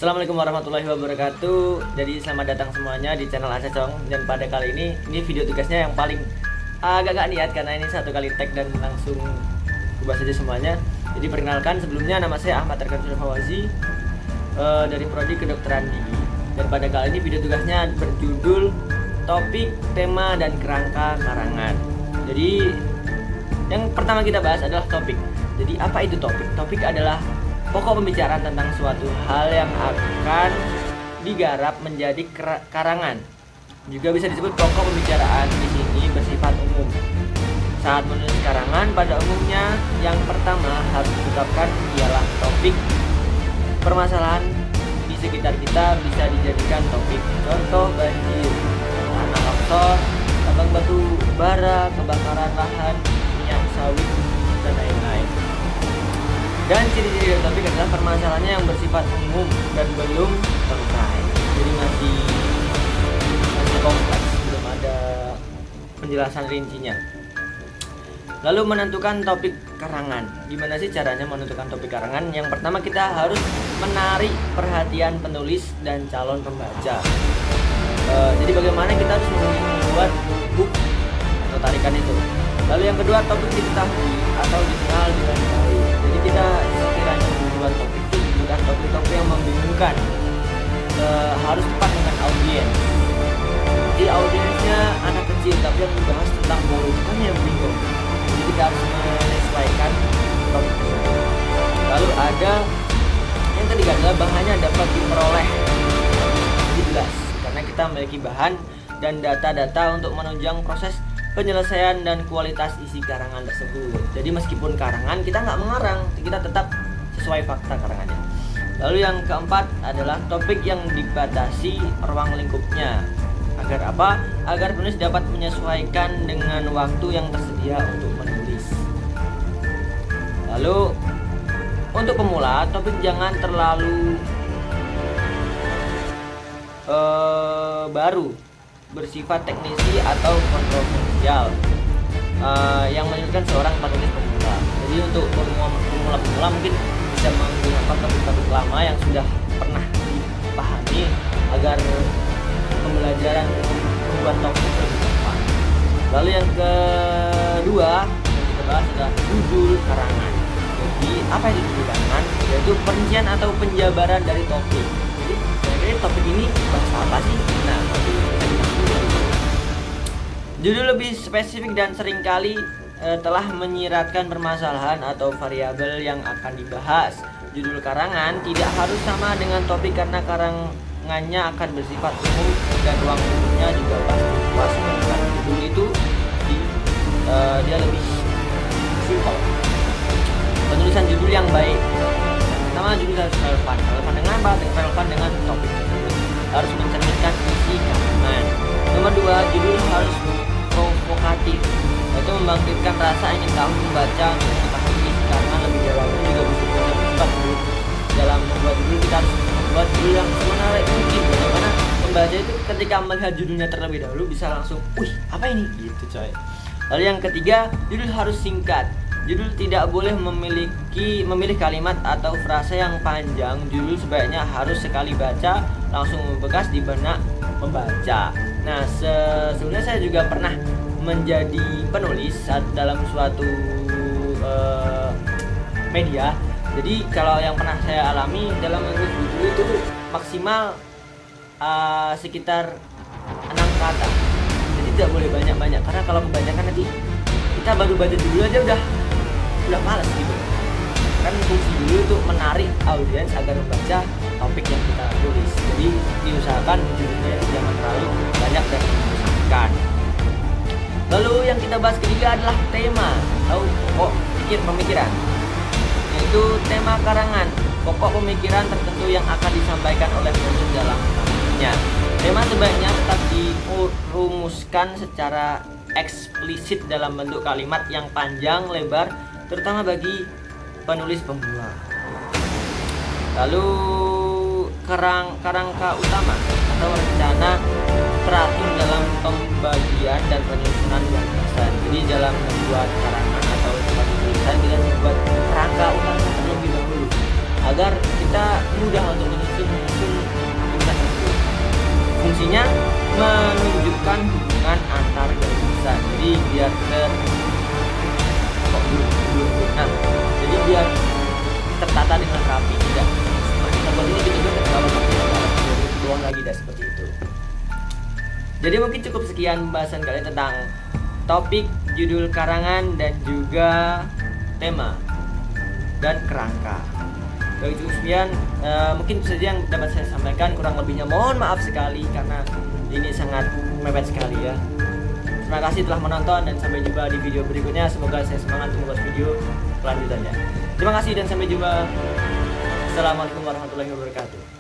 Assalamualaikum warahmatullahi wabarakatuh. Jadi selamat datang semuanya di channel Acacong. Dan pada kali ini video tugasnya yang paling agak gak niat karena ini satu kali tag dan langsung kubahas aja semuanya. Jadi perkenalkan, sebelumnya nama saya Ahmad Arkansyah Fawazi dari Prodi Kedokteran Gigi. Dan pada kali ini video tugasnya berjudul topik, tema, dan kerangka karangan. Jadi yang pertama kita bahas adalah topik. Jadi apa itu topik? Topik adalah pokok pembicaraan tentang suatu hal yang akan digarap menjadi karangan. Juga bisa disebut pokok pembicaraan di sini bersifat umum. Saat menulis karangan pada umumnya yang pertama harus ditetapkan ialah topik. Permasalahan di sekitar kita bisa dijadikan topik. Contoh banjir, tanah longsor, tambang batu bara, kebakaran lahan, minyak sawit, dan lain-lain. Dan ciri-ciri dari topik adalah permasalahannya yang bersifat umum dan belum terkait. Jadi masih kompleks, belum ada penjelasan rincinya. Lalu menentukan topik karangan. Gimana sih caranya menentukan topik karangan? Yang pertama kita harus menarik perhatian penulis dan calon pembaca. Jadi bagaimana kita harus membuat hook atau tarikan itu. Lalu yang kedua, topik diketahui atau dikenal dengan baik. Jadi kita sekiranya membuat topik itu bukan topik-topik yang membingungkan, harus tepat dengan audiens. Jadi audiensnya anak kecil tapi yang membahas tentang bola kan yang bingung. Jadi kita harus menyesuaikan topik tersebut. Lalu ada yang ketiga adalah bahannya dapat diperoleh jelas karena kita memiliki bahan dan data-data untuk menunjang proses penyelesaian dan kualitas isi karangan tersebut. Jadi meskipun karangan kita nggak mengarang, kita tetap sesuai fakta karangannya. Lalu yang keempat adalah topik yang dibatasi ruang lingkupnya. Agar apa? Agar penulis dapat menyesuaikan dengan waktu yang tersedia untuk menulis. Lalu untuk pemula, topik jangan terlalu baru, bersifat teknisi atau kontroversial yang menyulitkan seorang penulis pemula. Jadi untuk pemula mungkin bisa menggunakan topik-topik lama yang sudah pernah dipahami agar pembelajaran membuat topik lebih tepat. Lalu yang kedua yang kita bahas adalah judul karangan. Jadi apa itu judul karangan? Yaitu perincian atau penjabaran dari topik. Jadi kira-kira topik ini bahas apa sih? Nah, judul lebih spesifik dan seringkali telah menyiratkan permasalahan atau variabel yang akan dibahas. Judul karangan tidak harus sama dengan topik karena karangannya akan bersifat umum dan ruang lingkupnya juga pasti luas. Dengan judul itu dia lebih simpel. Penulisan judul yang baik. Pertama, judul harus relevan. Relevan dengan apa? Relevan dengan topik tersebut. Harus mencerminkan isi karangan. Nomor dua, judul harus provokatif, yaitu membangkitkan rasa ingin tahu membaca untuk mengetahui isi karangan lebih dalam. Juga bisa bersifat dalam membuat judul. Kita harus membuat judul yang semenarik mungkin, bagaimana pembaca itu ketika melihat judulnya terlebih dahulu bisa langsung, wih apa ini? Gitu coy. Lalu yang ketiga, judul harus singkat. Judul tidak boleh memilih kalimat atau frasa yang panjang. Judul sebaiknya harus sekali baca langsung membekas di benak pembaca. Nah, sebelumnya saya juga pernah menjadi penulis dalam suatu media. Jadi kalau yang pernah saya alami dalam menulis judul itu maksimal sekitar 6 kata. Jadi tidak boleh banyak-banyak karena kalau kebanyakan nanti kita baru baca judul aja udah malas gitu. Kan fungsi judul itu menarik audiens agar membaca topik yang kita tulis. Jadi diusahakan judulnya itu jangan terlalu banyak dan membosankan. Lalu yang kita bahas ketiga adalah tema atau pokok pemikiran, yaitu tema karangan, pokok pemikiran tertentu yang akan disampaikan oleh penulis dalam karangannya. Tema sebaiknya tetap dirumuskan secara eksplisit dalam bentuk kalimat yang panjang lebar, terutama bagi penulis pemula. Lalu kerangka utama atau rencana teratur dalam pembagian dan penyusunan gagasan. Jadi dalam membuat karangan atau suatu tulisan kita membuat kerangka utama terlebih dahulu. agar kita mudah untuk menyusun tulisan tersebut. Fungsinya menunjukkan hubungan antar gagasan. Jadi biar jadi biar tertata dengan rapi, tidak seperti tempat ini kita juga kalau tidak ada doang lagi, tidak seperti itu. Jadi mungkin cukup sekian pembahasan kalian tentang topik, judul karangan, dan juga tema dan kerangka. Bagi cukup sekian, mungkin itu saja yang dapat saya sampaikan. Kurang lebihnya mohon maaf sekali karena ini sangat mepet sekali ya. Terima kasih telah menonton dan sampai jumpa di video berikutnya. Semoga saya semangat membuat video kelanjutannya. Terima kasih dan sampai jumpa. Assalamualaikum warahmatullahi wabarakatuh.